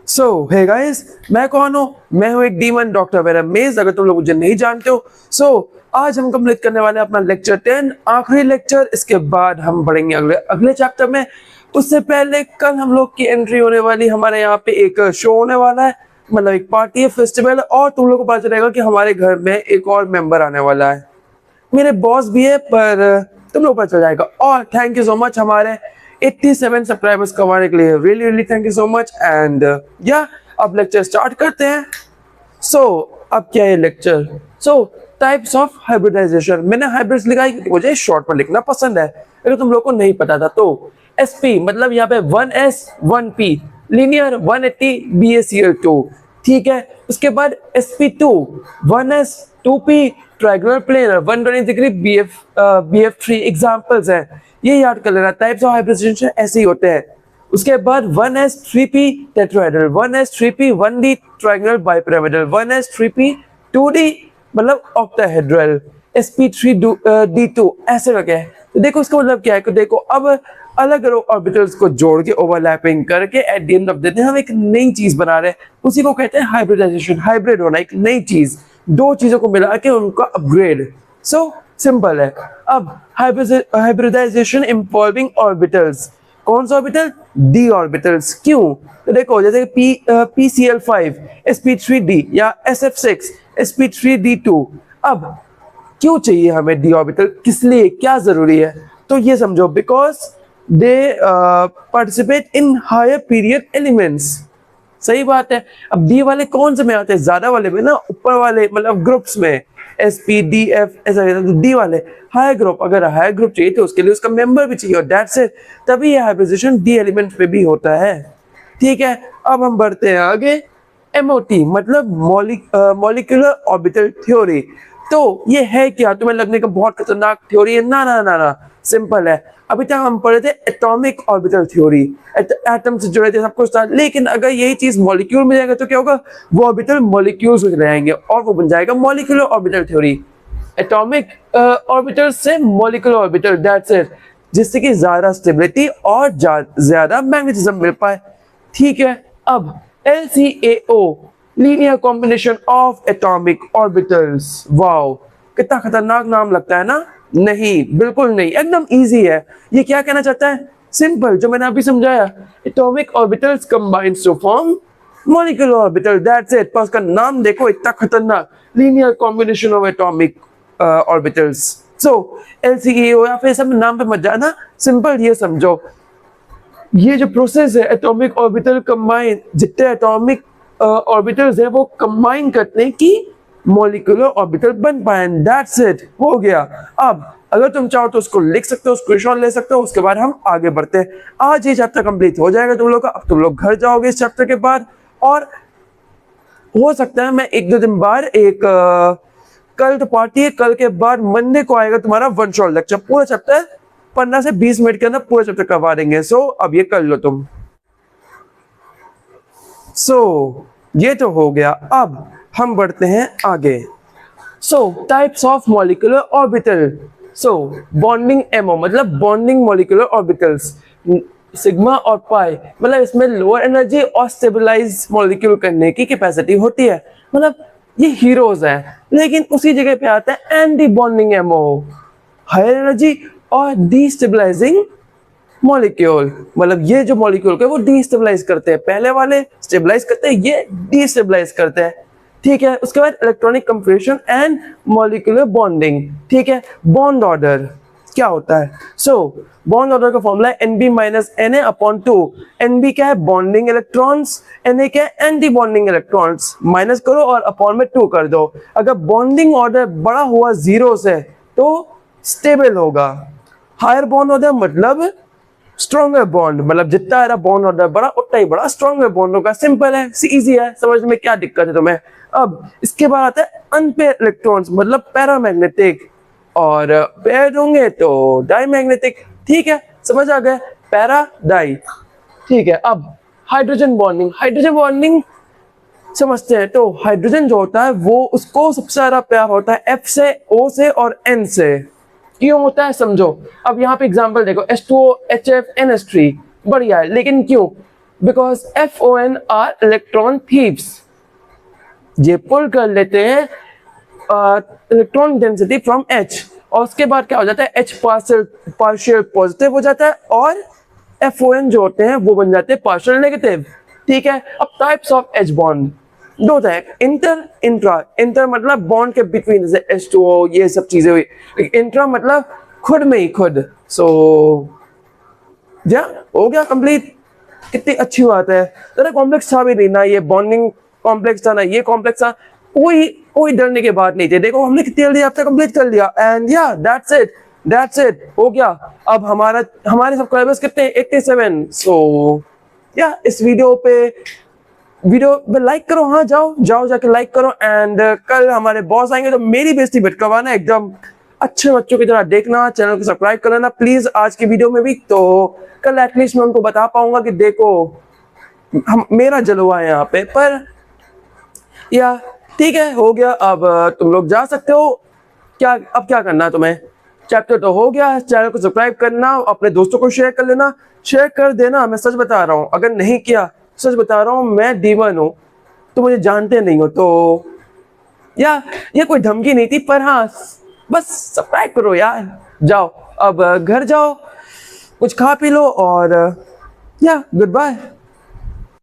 सो hey guys, मैं कौन हूँ? मैं हूँ एक डीमन डॉक्टर वेरम मेज, अगर तुम लोग मुझे नहीं जानते हो। आज हम कंप्लीट करने वाले हैं अपना लेक्चर 10, आखिरी लेक्चर। इसके बाद हम बढ़ेंगे अगले चैप्टर में। उससे पहले कल हम लोग की एंट्री होने वाली, हमारे यहाँ पे एक शो होने वाला है, मतलब एक पार्टी है, फेस्टिवल, और तुम लोग को पता चलेगा कि हमारे घर में एक और मेंबर आने वाला है। मेरे बॉस भी है, पर तुम लोग पता चल जाएगा। और थैंक यू सो मच हमारे 87 सब्सक्राइबर्स कमाने के लिए, really really thank you so much. And या अब लेक्चर स्टार्ट करते हैं। अब क्या है लेक्चर? Types of hybridization. मैंने हाइब्रिड्स लिखा है क्योंकि मुझे शॉर्ट में लिखना पसंद है, अगर तुम लोग को नहीं पता था तो। SP मतलब यहाँ पे 1S 1P, लीनियर 180 BaCl2, ठीक है। उसके बाद SP2 1S 2P, triangular planar 120 degree BF3 examples हैं, ये याद कर लेना। टाइप्स ऑफ हाइब्रिडाइजेशन ऐसे ही होते हैं। उसके बाद 1S 3P tetrahedral, 1S 3P 1D triangular bipyramidal, 1S 3P 2D मतलब ऑक्टाहेड्रल, SP3D2 ऐसे करके। तो देखो इसका मतलब क्या है कि देखो अब अलग अलग ऑर्बिटल्स को जोड़ के ओवरलैपिंग करके at the end of the day हम एक नई चीज बना रहे हैं, उसी को कहते हैं हाइब्रिडाइजेशन। हाइब्रिड होना, एक नई चीज, दो चीजों को मिला के उनका अपग्रेड। सिंपल है। अब हाइब्रिडाइजेशन इन्वॉल्विंग ऑर्बिटल्स, कौन सा ऑर्बिटल? D orbitals. क्यों? तो देखो जैसे PCl5 sp3d या SF6 sp3d2। अब क्यों चाहिए हमें डी ऑर्बिटल, किस लिए, क्या जरूरी है? तो ये समझो, because they participate in higher period elements. सही बात है। अब डी वाले कौन से में आते हैं? ज्यादा वाले में ना, ऊपर वाले मतलब ग्रुप्स में, SPDF ऐसा। डी वाले हायर ग्रुप, अगर हायर ग्रुप चाहिए तो उसके लिए उसका मेंबर भी चाहिए, और दैट्स इट। तभी ये हाइब्रिडाइजेशन डी एलिमेंट पे भी होता है, ठीक है। अब हम बढ़ते हैं आगे। MOT मतलब मॉलिक्यूलर ऑर्बिटल थ्योरी। तो ये है क्या? तुम्हें लगने का बहुत खतरनाक थ्योरी है? ना ना ना ना, सिंपल है। अभी तक हम पढ़े थे एटॉमिक ऑर्बिटल थ्योरी, एटम से जुड़े थे, सब कुछ था। लेकिन अगर यही चीज मॉलिक्यूल में जाएगा तो क्या होगा? वो ऑर्बिटल मॉलिक्यूल्स में रहेंगे और वो बन जाएगा molecular orbital theory. Atomic orbital से मॉलिक्यूलर ऑर्बिटल, दैट्स इट, जिससे कि ज्यादा स्टेबिलिटी और ज्यादा मैग्नेटिज्म मिल पाए, ठीक है। अब LCAO, linear combination of atomic orbitals. Wow, कितना खतरनाक नाम लगता है ना? नहीं, बिल्कुल नहीं, एकदम इजी है। ये क्या कहना चाहता है? सिंपल, जो मैंने अभी समझाया, atomic orbitals combines to form molecular orbital, that's it. पर उसका नाम देखो, इतना खतरनाक, linear combination of atomic orbitals. LCAO या फिर सब नाम पे मत जाना, सिंपल ये समझो, ये जो प्रोसेस है एटॉमिक ऑर्बिटल कंबाइन, जितने एटॉमिक ऑर्बिटल्स है वो कंबाइन करते हैं कि मॉलिक्यूलर ऑर्बिटल बन पाए, दैट्स इट, हो गया। अब अगर तुम चाहो तो उसको लिख सकते हो, स्क्रीनशॉट ले सकते हो, उसके बाद हम आगे बढ़ते हैं। आज ये चैप्टर कंप्लीट हो जाएगा तुम लोग का। अब तुम लोग घर जाओगे इस चैप्टर के बाद, और हो सकता है मैं एक दो दिन बाद कल तो पार्टी है, कल के बाद मंडे को आएगा तुम्हारा वन शॉट लेक्चर, पूरा चैप्टर 15 से 20 मिनट के अंदर पूरा चैप्टर करवा देंगे। अब ये कर लो तुम। ये तो हो गया। अब हम बढ़ते हैं आगे। Types of molecular orbital. Bonding MO मतलब बॉन्डिंग मॉलिक्यूलर ऑर्बिटल्स, सिग्मा और पाई, मतलब इसमें लोअर एनर्जी और स्टेबलाइज मॉलिक्यूल करने की कैपेसिटी होती है, मतलब ये हीरोज हैं। लेकिन उसी जगह पे आता है anti bonding MO, higher energy और डीस्टेबलाइजिंग मॉलिक्यूल, मतलब ये जो मॉलिक्यूल को वो डीस्टेबलाइज करते हैं, पहले वाले स्टेबलाइज करते हैं, ये डीस्टेबलाइज करते हैं, ठीक है। उसके बाद electronic confirmation and molecular bonding, ठीक है। बॉन्ड ऑर्डर क्या होता है? बॉन्ड ऑर्डर का फॉर्मूला है NB-NA/2। NB क्या है? बॉन्डिंग इलेक्ट्रॉन्स, Na क्या है? Anti bonding electrons. माइनस करो और अपॉन में 2 कर दो। अगर बॉन्डिंग ऑर्डर बड़ा हुआ 0 से तो स्टेबल होगा। हायर बॉन्ड ऑर्डर मतलब स्ट्रॉन्गर बॉन्ड, मतलब जितना है बॉन्ड ऑर्डर बड़ा उतना ही बड़ा स्ट्रॉन्गर बॉन्ड होगा। सिंपल है, इजी है, समझ में क्या दिक्कत है तुम्हें? अब इसके बाद आता है अनपेयर इलेक्ट्रॉन्स, मतलब पैरामैग्नेटिक, और पेयर होंगे तो डाईमैग्नेटिक, ठीक है, समझ आ गया, पैरा डाई, ठीक है। अब हाइड्रोजन बॉन्डिंग, हाइड्रोजन बॉन्डिंग समझते हैं। तो हाइड्रोजन जो होता है वो, उसको सबसे ज्यादा प्यार होता है F से, O से और N से। क्यों होता है समझो। अब यहाँ पे एग्जांपल देखो, H2O HF NH3, बढ़िया है, लेकिन क्यों? Because FON are electron thieves, ये पुल कर लेते हैं इलेक्ट्रॉन डेंसिटी फ्रॉम H, और उसके बाद क्या हो जाता है, H पार्शियल पॉजिटिव हो जाता है और FON जो होते हैं वो बन जाते हैं पार्शियल नेगेटिव। ठीक है, अब टाइप्स ऑफ H बॉन्ड दो तरह, इंटर इंट्रा। इंटर मतलब बॉन्ड के बिटवीन, जैसे H2O ये सब चीजें हुई। इंट्रा मतलब खुद में ही खुद। सो या हो गया कंप्लीट। कितनी अच्छी बात है, ज़्यादा कॉम्प्लेक्स था भी नहीं ना, ये बॉन्डिंग कॉम्प्लेक्स था ना ये कॉम्प्लेक्स था, कोई डरने की बात नहीं थी। देखो हमने कितनी जल्दी आपसे कंप्लीट कर लिया, एंड या दैट्स इट हो गया। अब हमारे सब्सक्राइबर्स कितने, 87। सो या इस वीडियो पे लाइक करो, हाँ जाओ जाके लाइक करो। एंड कल हमारे बॉस आएंगे तो मेरी बेइज्जती मत करवाना, एकदम अच्छे बच्चों की तरह देखना, चैनल को सब्सक्राइब कर लेना प्लीज आज की वीडियो में भी, तो कल एटलीस्ट मैं उनको बता पाऊंगा कि देखो मेरा जलवा है यहाँ पे। पर या ठीक है, हो गया। अब तुम लोग जा सकते हो। अब क्या करना है तुम्हें, चैप्टर तो हो गया, चैनल को सब्सक्राइब करना, अपने दोस्तों को शेयर कर लेना, शेयर कर देना। मैं सच बता रहा हूँ, अगर नहीं किया, सच बता रहा हूँ, मैं D1 हूँ, तो मुझे जानते नहीं हो। तो या ये कोई धमकी नहीं थी, पर हाँ बस सब्सक्राइब करो यार। जाओ अब घर जाओ, कुछ खा पी लो, और या गुड बाय।